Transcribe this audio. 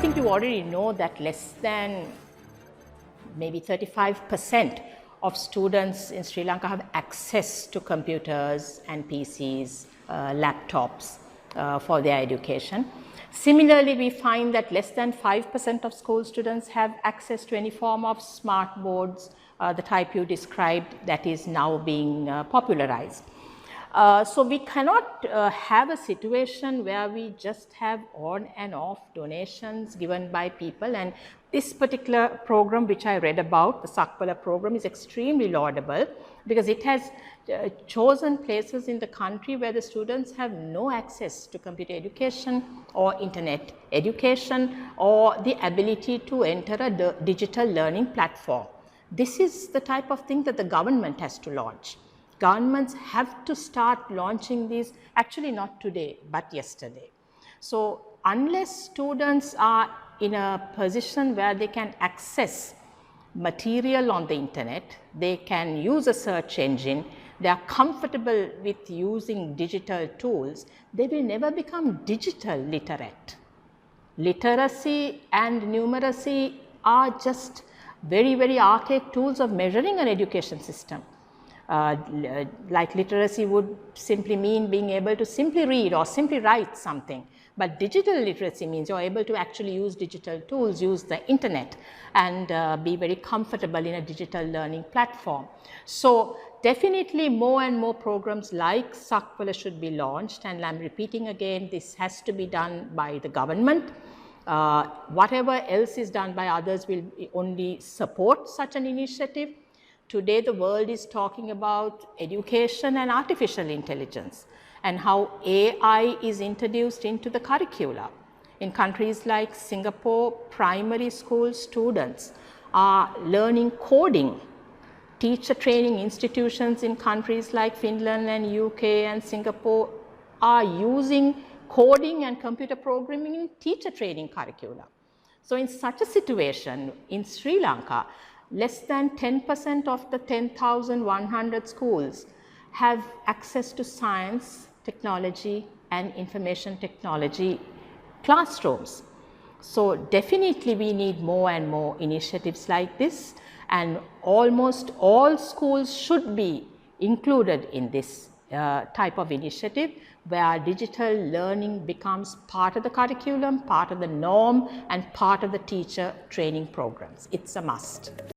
think you already know that less than maybe 35% of students in Sri Lanka have access to computers and PCs, laptops for their education. Similarly, we find that less than 5% of school students have access to any form of smart boards, the type you described that is now being popularized. So we cannot have a situation where we just have on and off donations given by people, and this particular program which I read about, the Sakpala program, is extremely laudable because it has chosen places in the country where the students have no access to computer education or internet education or the ability to enter a digital learning platform. This is the type of thing that the government has to launch. Governments have to start launching these, actually not today, but yesterday. So unless students are in a position where they can access material on the internet, they can use a search engine, they are comfortable with using digital tools, they will never become digital literate. Literacy and numeracy are just very, very archaic tools of measuring an education system. Like literacy would simply mean being able to simply read or simply write something. But digital literacy means you're able to actually use digital tools, use the internet, and be very comfortable in a digital learning platform. So definitely more and more programs like Sakpala should be launched, and I'm repeating again, this has to be done by the government. Whatever else is done by others will only support such an initiative. Today, the world is talking about education and artificial intelligence and how AI is introduced into the curricula. In countries like Singapore, primary school students are learning coding. Teacher training institutions in countries like Finland and UK and Singapore are using coding and computer programming in teacher training curricula. So in such a situation in Sri Lanka, less than 10% of the 10,100 schools have access to science, technology and information technology classrooms. So definitely we need more and more initiatives like this, and almost all schools should be included in this type of initiative where digital learning becomes part of the curriculum, part of the norm and part of the teacher training programs. It's a must.